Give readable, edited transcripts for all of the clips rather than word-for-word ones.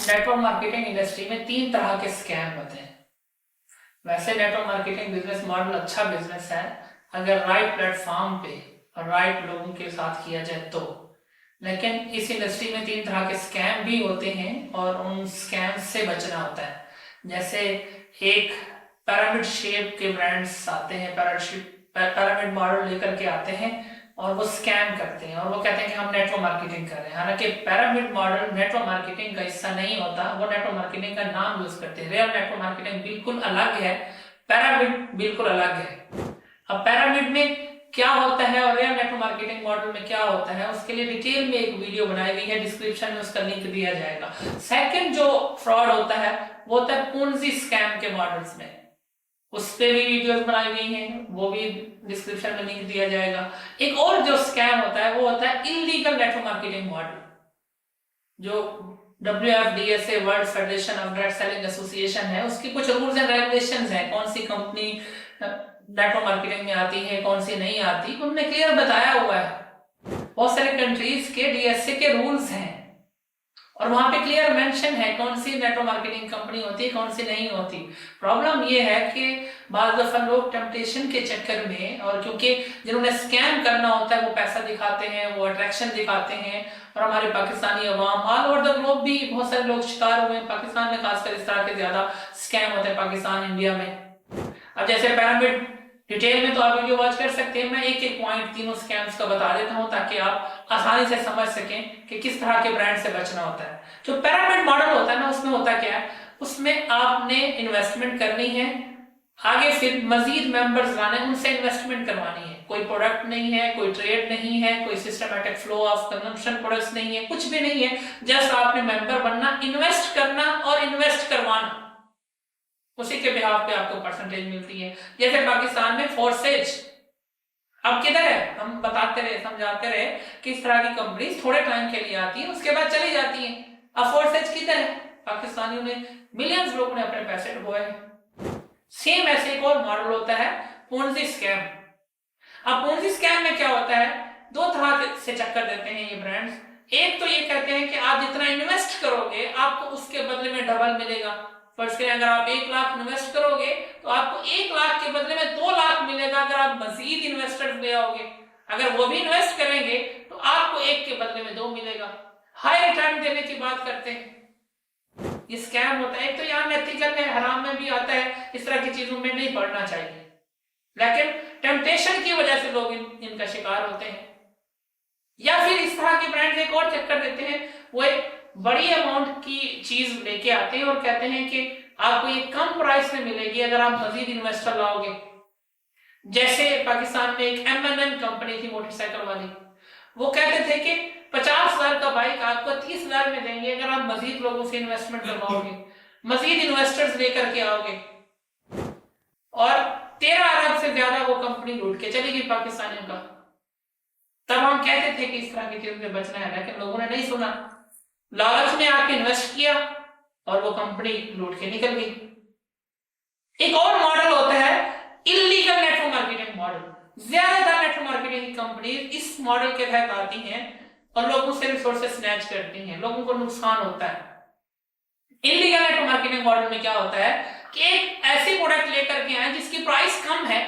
Network marketing industry में तीन तरह के स्कैम होते हैं। वैसे नेटवर्क मार्केटिंग बिजनेस मॉडल अच्छा बिजनेस है अगर राइट प्लेटफॉर्म पे और राइट लोगों के साथ किया जाए तो, लेकिन इस इंडस्ट्री में तीन तरह के स्कैम भी होते हैं और उन स्कैम से बचना होता है। जैसे एक पिरामिड शेप के ब्रांड्स आते हैं, पिरामिड मॉडल लेकर के आते हैं और वो स्कैम करते हैं और वो कहते हैं कि हम नेटवर्क मार्केटिंग कर रहे हैं। हालांकि पिरामिड मॉडल नेटवर्क मार्केटिंग का हिस्सा नहीं होता, वो नेटवर्क मार्केटिंग का नाम यूज करते हैं। रियल नेटवर्क मार्केटिंग बिल्कुल अलग है, पिरामिड बिल्कुल अलग है। अब पिरामिड में क्या होता है और रियल नेटवर्क मार्केटिंग मॉडल में क्या होता है, उसके लिए डिटेल में एक वीडियो बनाई गई है, डिस्क्रिप्शन में उसका लिंक दिया जाएगा। सेकंड जो फ्रॉड होता है वो होता है पूंजी स्कैम के मॉडल्स में, उस पे भी वीडियोस बनाई गई हैं, वो भी डिस्क्रिप्शन में लिंक दिया जाएगा। एक और जो स्कैम होता है वो होता है इलीगल नेटवर्क मार्केटिंग मॉडल, जो WFDSA world federation of direct selling association है, उसकी कुछ रूल्स एंड रेगुलेशंस हैं, कौन सी कंपनी नेटवर्क मार्केटिंग में आती है कौन सी नहीं आती, उन्होंने क्लियर बताया हुआ है। बहुत सारे कंट्रीज के DSA के रूल्स हैं और वहां पे क्लियर मेंशन है कौन सी नेटवर्क मार्केटिंग कंपनी होती है कौन सी नहीं होती। प्रॉब्लम ये है कि बाज़ दफा लोग टेम्पटेशन के चक्कर में, और क्योंकि जिन्होंने स्कैम करना होता है वो पैसा दिखाते हैं, वो अट्रैक्शन दिखाते हैं, और हमारे पाकिस्तानी अवाम ऑल ओवर द ग्लोब भी बहुत सारे लोग शिकार हुए हैं, पाकिस्तान में खासकर इस तरह के ज्यादा स्कैम होते हैं, पाकिस्तान इंडिया में। अब जैसे पिरामिड डिटेल में तो आप वीडियो वॉच कर सकते हैं, मैं एक एक पॉइंट तीनों स्कैम्स का बता देता हूं ताकि आप आसानी से समझ सकें कि किस तरह के ब्रांड से बचना होता है। जो पिरामिड मॉडल होता है ना, उसमें होता क्या है, उसमें आपने इन्वेस्टमेंट करनी है, आगे फिर मजीद मेंबर्स लाने, उनसे इन्वेस्टमेंट करवानी है। कोई प्रोडक्ट नहीं है, कोई ट्रेड नहीं है, कोई systematic flow of consumption products नहीं है, कुछ भी नहीं है, जस्ट आपने मेंबर बनना, इन्वेस्ट करना और इन्वेस्ट करवाना, उसी के बिहाफ पे आपको परसेंटेज मिलती है। जैसे पाकिस्तान में फोर्सेज अब किधर है, हम बताते रहे समझाते रहे कि इस तरह की कंपनीज थोड़े टाइम के लिए आती है उसके बाद चली जाती है। अब फोर्सेज किधर है, पाकिस्तानियों ने मिलियंस लोगों ने अपने पैसे डुबोए। सेम ऐसे एक और मॉडल होता है पोंजी स्कैम। अब पोंजी स्कैम में क्या होता है, दो तरह से चक्कर देते हैं ये ब्रांड्स। एक तो ये कहते हैं कि आप जितना इन्वेस्ट करोगे आपको उसके बदले में डबल मिलेगा। फर्स्ट करें, अगर आप 1 लाख इन्वेस्ट करोगे तो आपको 1 लाख के बदले में 2 लाख मिलेगा अगर आप मजीद इन्वेस्टर्स ले आओगे। अगर वो भी इन्वेस्ट करेंगे तो आपको 1 के बदले में 2 मिलेगा। हाई रिटर्न देने की बात करते हैं, ये स्कैम होता है। एक तो यहाँ नैतिकल है, हराम में भी आता है, इस तरह की चीजों में नहीं पड़ना चाहिए, लेकिन टेम्पटेशन की वजह से लोग इनका शिकार होते हैं। या फिर इस तरह के ब्रांड एक और चक्कर देते हैं, वो एक बड़ी अमाउंट की चीज लेके आते हैं और कहते हैं कि आपको ये कम प्राइस में मिलेगी अगर आप मजीद इन्वेस्टर लाओगे। जैसे पाकिस्तान में एक M&M कंपनी थी मोटरसाइकिल वाली, वो कहते थे कि 50,000 का बाइक आपको 30,000 में देंगे अगर आप मजीद लोगों से इन्वेस्टमेंट करवाओगे, मजीद इन्वेस्टर्स लेकर के आओगे, और 13 अरब से ज्यादा वो कंपनी लूट के चली गई पाकिस्तानियों का। तब हम कहते थे कि इस तरह की चीजों से बचना है, लेकिन लोगों ने नहीं सुना, लालच में आके इन्वेस्ट किया और वो कंपनी लूट के निकल गई। एक और मॉडल होता है इलीगल नेटवर्क मार्केटिंग मॉडल। ज्यादातर नेटवर्क मार्केटिंग कंपनी इस मॉडल के तहत आती हैं और लोगों से रिसोर्सेज स्नैच करती हैं, लोगों को नुकसान होता है। इलीगल नेटवर्क मार्केटिंग मॉडल में क्या होता है कि एक ऐसी प्रोडक्ट लेकर के आए जिसकी प्राइस कम है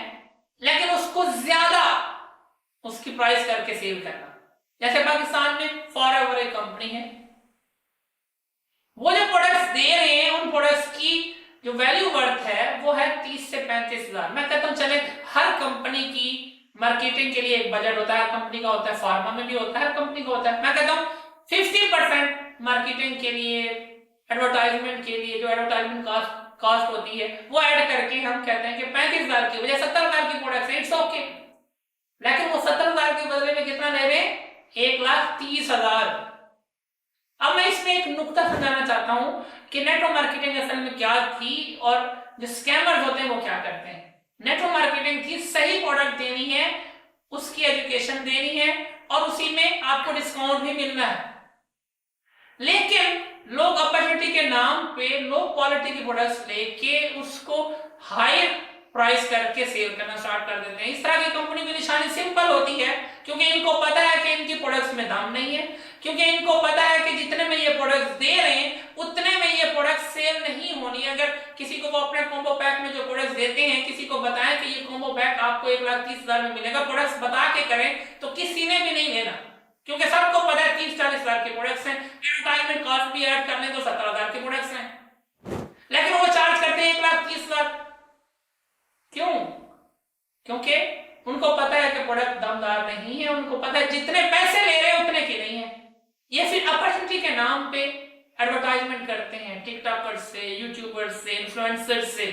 लेकिन उसको ज्यादा उसकी प्राइस करके सेल करना। जैसे पाकिस्तान में फॉरएवर एक कंपनी है, वो जो प्रोडक्ट्स दे रहे हैं उन प्रोडक्ट्स की जो वैल्यू वर्थ है वो है 30 से 35,000। मैं कहता हूं चले, हर कंपनी की मार्केटिंग के लिए एक बजट होता है, हर कंपनी का होता है, फार्मा में भी होता है, हर कंपनी का होता है। मैं कहता हूं 50% मार्केटिंग के लिए, एडवर्टाइजमेंट के लिए जो एडवर्टाइजमेंट कॉस्ट होती है वो ऐड करके हम कहते हैं कि 35,000 की वजह 70,000 की प्रोडक्ट है, इट्स ओके। लेकिन वो 70,000 के बदले में कितना ले रहे हैं, 1,30,000। अब मैं इसमें एक नुक्ता समझाना चाहता हूं कि नेटवर्क मार्केटिंग असल में क्या थी और जो स्कैमर्स होते हैं वो क्या करते हैं। नेटवर्क मार्केटिंग थी सही प्रोडक्ट देनी है, उसकी एजुकेशन देनी है और उसी में आपको डिस्काउंट भी मिलना है। लेकिन लोग अपॉर्चुनिटी के नाम पे लो क्वालिटी की प्रोडक्ट्स लेके उसको हाई प्राइस करके सेल करना स्टार्ट कर देते हैं। इस तरह की कंपनी की निशानी सिंपल होती है, क्योंकि इनको पता है कि इनकी प्रोडक्ट्स में दाम नहीं है, क्योंकि इनको पता है कि जितने में ये प्रोडक्ट्स दे रहे हैं उतने बैक आपको 1,30,000 में मिलेगा। प्रोडक्ट्स बता के करें तो किसी ने भी नहीं लेना, क्योंकि सबको पता है 30-40 लाख के प्रोडक्ट्स हैं। एडवर्टाइजमेंट कॉस्ट भी ऐड कर लें तो 17,000 के प्रोडक्ट्स हैं, लेकिन वो चार्ज करते हैं 1,30,000। क्यों? क्योंकि उनको पता है कि प्रोडक्ट दमदार नहीं है, उनको पता है जितने पैसे ले रहे हैं उतने के नहीं है। ये फिर अपॉर्चुनिटी के नाम पे एडवर्टाइजमेंट करते हैं टिकटॉकर्स से, यूट्यूबर्स से, इन्फ्लुएंसर्स से।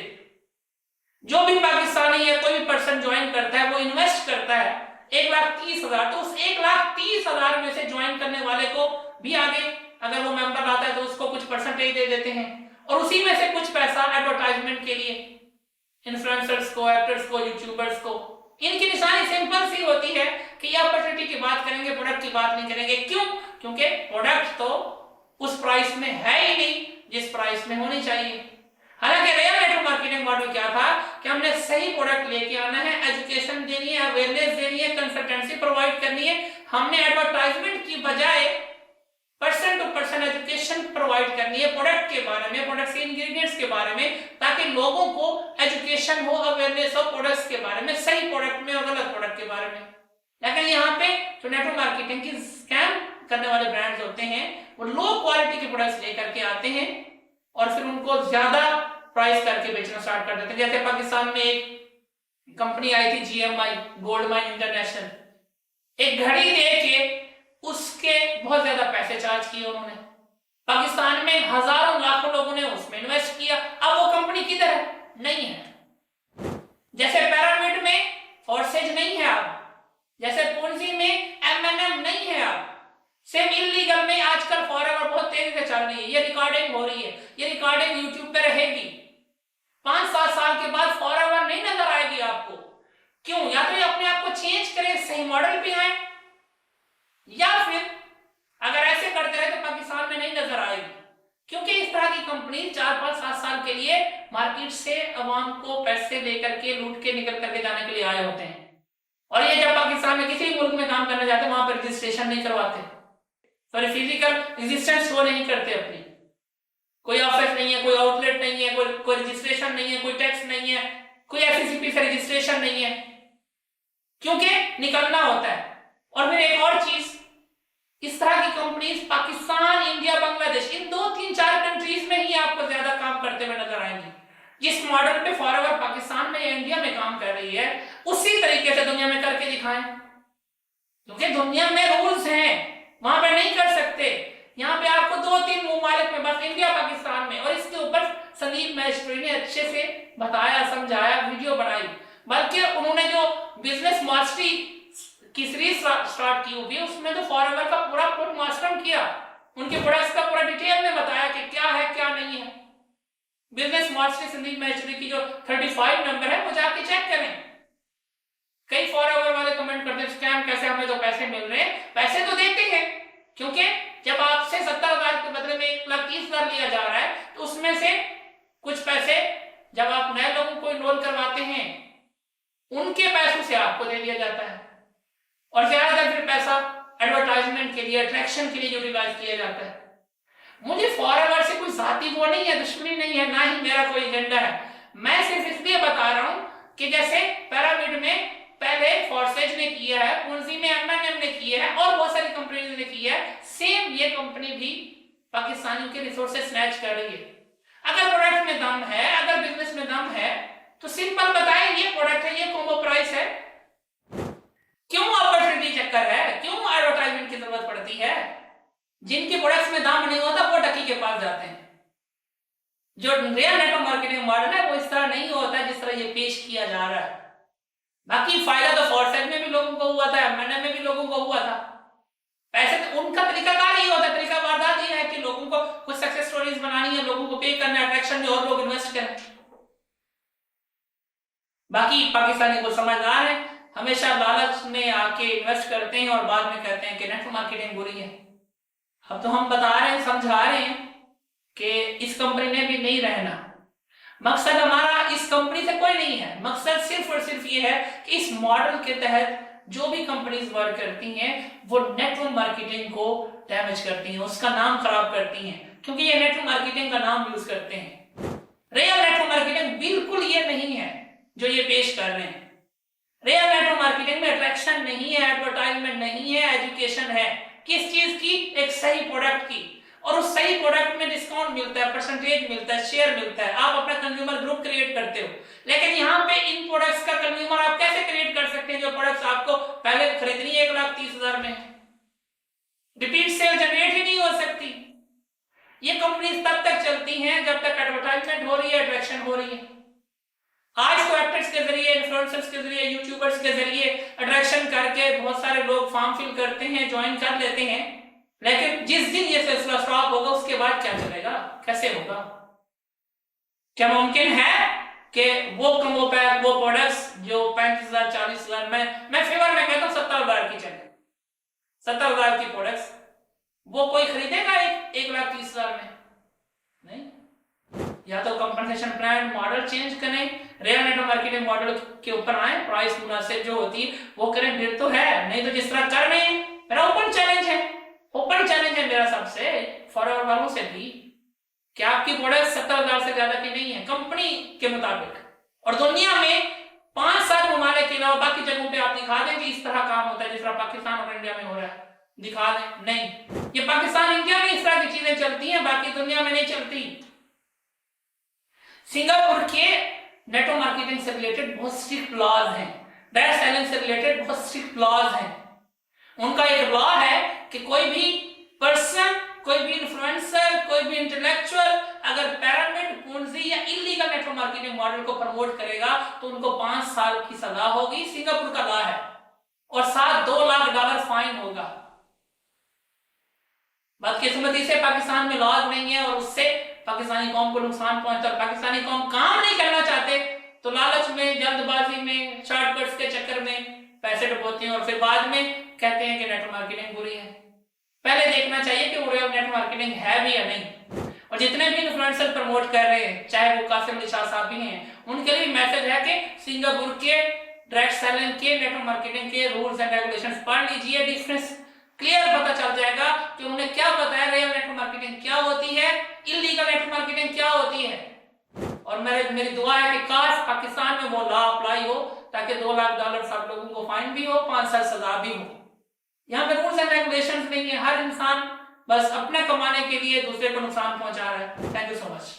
जो भी पाकिस्तानी है कोई भी पर्सन ज्वाइन करता है वो इन्वेस्ट करता है 1,30,000, तो उस 1,30,000 में से ज्वाइन करने वाले को भी आगे अगर वो मेंबर आता है तो उसको कुछ परसेंटेज दे देते हैं, और उसी में से कुछ पैसा एडवर्टाइजमेंट के लिए इन्फ्लुएंसर्स को, एक्टर्स को, यूट्यूबर्स को। इनकी निशानी सिंपल सी होती है कि ये अपॉर्चुनिटी की बात करेंगे, प्रोडक्ट की बात नहीं करेंगे। क्यों? क्योंकि प्रोडक्ट तो उस प्राइस में है ही नहीं जिस प्राइस में होनी चाहिए। हालांकि रियल नेटवर्क मार्केटिंग मॉडल क्या था कि हमने सही प्रोडक्ट लेके आना है, एजुकेशन देनी है, अवेयरनेस देनी है, कंसल्टेंसी प्रोवाइड करनी है। हमने एडवर्टाइजमेंट की बजाय person to person education provide करनी है प्रोडक्ट के बारे में, प्रोडक्ट के इंग्रेडिएंट्स के बारे में, ताकि लोगों को एजुकेशन हो, अवेयरनेस हो प्रोडक्ट्स के बारे में, सही प्रोडक्ट में और गलत प्रोडक्ट के बारे में। लेकिन यहाँ पे जो नेटवर्क मार्केटिंग की स्कैम करने वाले ब्रांड्स होते हैं वो लो क्वालिटी के प्रोडक्ट्स लेकर के आते हैं और फिर उनको ज्यादा प्राइस करके बेचना स्टार्ट कर देते हैं। जैसे पाकिस्तान में एक कंपनी आई थी GMI, गोल्ड माइन इंटरनेशनल, एक घड़ी दे के उसके बहुत ज्यादा पैसे चार्ज किए उन्होंने। पाकिस्तान में हजारों लाखों लोगों ने उसमें इन्वेस्ट किया। अब वो कंपनी किधर है? नहीं है। जैसे पैरामिड में फॉर्सेज नहीं है अब, जैसे पूंजी में M&M नहीं है अब, सेम इलीगल में आजकल फॉरएवर बहुत तेजी से चल रही है। ये रिकॉर्डिंग हो रही है, ये रिकॉर्डिंग यूट्यूब पे रहेगी। 5-7 साल के बाद फॉरएवर नहीं नजर आएगी आपको। क्यों? या तो ये अपने आप को चेंज करें, सही मॉडल पे आए, या फिर अगर ऐसे करते रहे तो पाकिस्तान में नहीं नजर आएगी। क्योंकि इस तरह की कंपनी 4-5-7 साल के लिए मार्केट से अवाम को पैसे लेकर के लूट के निकल करके जाने के लिए आए होते हैं, और ये जब पाकिस्तान में किसी मुल्क में काम करने जाते हैं वहां पर रजिस्ट्रेशन नहीं करवाते, सॉरी फिजिकल रजिस्टेंस शो नहीं करते अपनी। कोई ऑफिस नहीं है, कोई आउटलेट नहीं है, कोई रजिस्ट्रेशन नहीं है, कोई टैक्स नहीं है, कोई FCCP से रजिस्ट्रेशन नहीं है, क्योंकि निकलना होता है। और फिर एक और चीज, इस तरह की कंपनीज पाकिस्तान, इंडिया, बांग्लादेश, इन 2-3-4 कंट्रीज में ही आपको ज्यादा काम करते हुए नजर आएंगी। जिस मॉडल पे फॉरएवर पाकिस्तान में या इंडिया में काम कर रही है उसी तरीके से दुनिया में करके दिखाएं, क्योंकि दुनिया में रूल्स हैं, वहां पे नहीं कर सकते। यहाँ पे आपको 2-3 ममालिक में बस इंडिया, पाकिस्तान में, और इसके ऊपर संदीप महेश्वरी ने अच्छे से बताया, समझाया, वीडियो बनाई। बल्कि उन्होंने जो बिजनेस मास्टरी की सीरीज स्टार्ट की हुई उसमें तो फॉरएवर का पूरा मास्टर किया, उनके प्रोडक्ट्स का पूरा डिटेल में बताया कि क्या है क्या नहीं है। बिजनेस मास्टरी संदीप महेश्वरी की जो 35 नंबर है वो जाके चेक करें। कई फॉरएवर वाले कमेंट करते हैं स्कैम कैसे, हमें तो पैसे मिल रहे हैं। पैसे तो देते हैं, क्योंकि जब आपसे 70,000 के बदले में 1,30,000 लिया जा रहा है तो उसमें से कुछ पैसे जब आप नए लोगों को इनरोल करवाते हैं उनके पैसों से आपको दे दिया जाता है, और ज्यादातर फिर पैसा एडवर्टाइजमेंट के लिए, अट्रैक्शन के लिए यूटिलाइज किया जाता है। मुझे फॉरएवर से कोई जाती वो नहीं है, दुश्मनी नहीं है, ना ही मेरा कोई एजेंडा है। मैं सिर्फ इसलिए बता रहा हूं कि जैसे पैरामिड में पहले फॉर्सेज ने किया है, पूंजी में M&M ने किया है, और बहुत सारी कंपनीज ने किया है, सेम ये कंपनी भी पाकिस्तानियों के रिसोर्सेज स्नैच कर रही है। अगर प्रोडक्ट में दम है, अगर बिजनेस में दम है तो सिंपल बताएं ये प्रोडक्ट है, ये कॉम्बो प्राइस है। क्यों अपॉर्चुनिटी चक्कर है? क्यों एडवर्टाइजमेंट की जरूरत पड़ती है? जिनके प्रोडक्ट्स में दाम नहीं होता वो टकी के पास जाते हैं। जो रियल नेटवर्क मार्केटिंग मॉडल है वो इस तरह नहीं होता जिस तरह ये पेश किया जा रहा है। बाकी फायदा तो फॉरसेज में भी लोगों को हुआ था, M&M में भी लोगों को हुआ था। पैसे तो उनका तरीकाकार ही होता है, तरीका वारदात ही है कि लोगों को कुछ सक्सेस स्टोरीज बनानी है, लोगों को पे करना है, अट्रैक्शन में और लोग इन्वेस्ट करें। बाकी पाकिस्तानी को समझदार है, हमेशा लालच में आके इन्वेस्ट करते हैं और बाद में कहते हैं कि नेटवर्क मार्केटिंग बुरी है। अब तो हम बता रहे हैं, समझा रहे हैं कि इस कंपनी ने भी नहीं रहना। मकसद हमारा इस कंपनी से कोई नहीं है, मकसद सिर्फ और सिर्फ ये है कि इस मॉडल के तहत जो भी कंपनीज वर्क करती हैं वो नेटवर्क मार्केटिंग को डैमेज करती हैं, उसका नाम खराब करती हैं, क्योंकि ये नेटवर्क मार्केटिंग का नाम यूज करते हैं। रियल नेटवर्क मार्केटिंग बिल्कुल ये नहीं है जो ये पेश कर रहे हैं। रियल नेटवर्क मार्केटिंग में अट्रैक्शन नहीं है, एडवर्टाइजमेंट नहीं है, एजुकेशन है। किस चीज की? एक सही प्रोडक्ट की। और उस सही प्रोडक्ट में डिस्काउंट मिलता है, परसेंटेज मिलता है, शेयर मिलता है, आप अपना कंज्यूमर ग्रुप क्रिएट करते हो। लेकिन यहाँ पे इन प्रोडक्ट्स का कंज्यूमर आप कैसे क्रिएट कर सकते हैं जो प्रोडक्ट्स आपको पहले खरीदनी है 1,30,000 में? रिपीट सेल जनरेट ही नहीं हो सकती। ये कंपनीज तब तक चलती हैं जब तक एडवर्टाइजमेंट हो रही है, अट्रैक्शन हो रही है। आज तो एक्टर्स के जरिए, इन्फ्लुएंसर्स के जरिए, यूट्यूबर्स के जरिए अट्रैक्शन करके बहुत सारे लोग फॉर्म फिल करते हैं, ज्वाइन कर लेते हैं। लेकिन जिस दिन ये सिलसिला स्टॉप होगा उसके बाद क्या चलेगा, कैसे होगा? क्या मुमकिन है कि वो प्रोडक्ट्स जो 35,000 40,000 मैं फेवर में कहता हूं 70,000 की चले, 70,000 की प्रोडक्ट्स वो कोई खरीदेगा 1,30,000 में? नहीं। या तो कंपनसेशन प्लान मॉडल चेंज करें, रियल नेटवर्क मार्केटिंग मॉडल के ऊपर आए, प्राइस मुनासिब जो होती है वो करें, फिर तो है। नहीं तो जिस तरह कर रहे हैं, मेरा ओपन चैलेंज है मेरा सबसे फॉरवर्ड वालों से भी कि आपकी प्रोडक्ट 70,000 से ज्यादा की नहीं है कंपनी के मुताबिक, और दुनिया में 5-7 ममालिक के अलावा बाकी जगहों पे आप दिखा दें कि इस तरह काम होता है जिस तरह पाकिस्तान और इंडिया में हो रहा है, दिखा दें। नहीं, ये पाकिस्तान इंडिया में इस तरह की चीजें चलती हैं, बाकी दुनिया में नहीं चलती। सिंगापुर के नेटवर्क मार्केटिंग से रिलेटेड बहुत स्ट्रिक्ट लॉज हैं, डायरेक्ट सेलिंग से रिलेटेड बहुत स्ट्रिक्ट लॉज हैं। उनका एक लॉ है कि कोई भी पर्सन, कोई भी इन्फ्लुएंसर, कोई भी इंटेलेक्चुअल अगर पिरामिड, पूंजी या इलीगल नेटवर्क मार्केटिंग मॉडल को प्रमोट करेगा तो उनको 5 साल की सजा होगी। सिंगापुर का लॉ है, और साथ $2 लाख फाइन होगा। बदकिस्मती से पाकिस्तान में लॉज नहीं है और उससे पाकिस्तानी कौम को नुकसान पहुंचता है। पाकिस्तानी कौम काम नहीं करना चाहते तो लालच में, जल्दबाजी में, शॉर्टकट्स के चक्कर में पैसे डुबोते हैं और फिर बाद में कहते हैं कि नेटवर्क मार्केटिंग बुरी है। पहले देखना चाहिए कि वो रियल नेटवर्क मार्केटिंग है भी या नहीं। और जितने भी इन्फ्लुएंसर प्रमोट कर रहे हैं, चाहे वो कासिम अली शाह साहब भी हैं, उनके लिए मैसेज है कि सिंगापुर के डायरेक्ट सेलिंग के, नेटवर्क मार्केटिंग के रूल्स एंड रेगुलेशंस पढ़ लीजिए, डिफरेंस क्लियर पता चल जाएगा कि उन्होंने क्या बताया, रियल नेटवर्क मार्केटिंग क्या होती है, इलीगल नेटवर्क मार्केटिंग क्या होती है। और मेरी दुआ है कि काश पाकिस्तान में वो लॉ अप्लाई हो ताकि $2 लाख सब लोगों को फाइन भी हो, 5 साल सजा भी हो। यहाँ पे रूल्स एंड रेगुलेशंस नहीं है, हर इंसान बस अपने कमाने के लिए दूसरे को नुकसान पहुंचा रहा है। Thank you so much.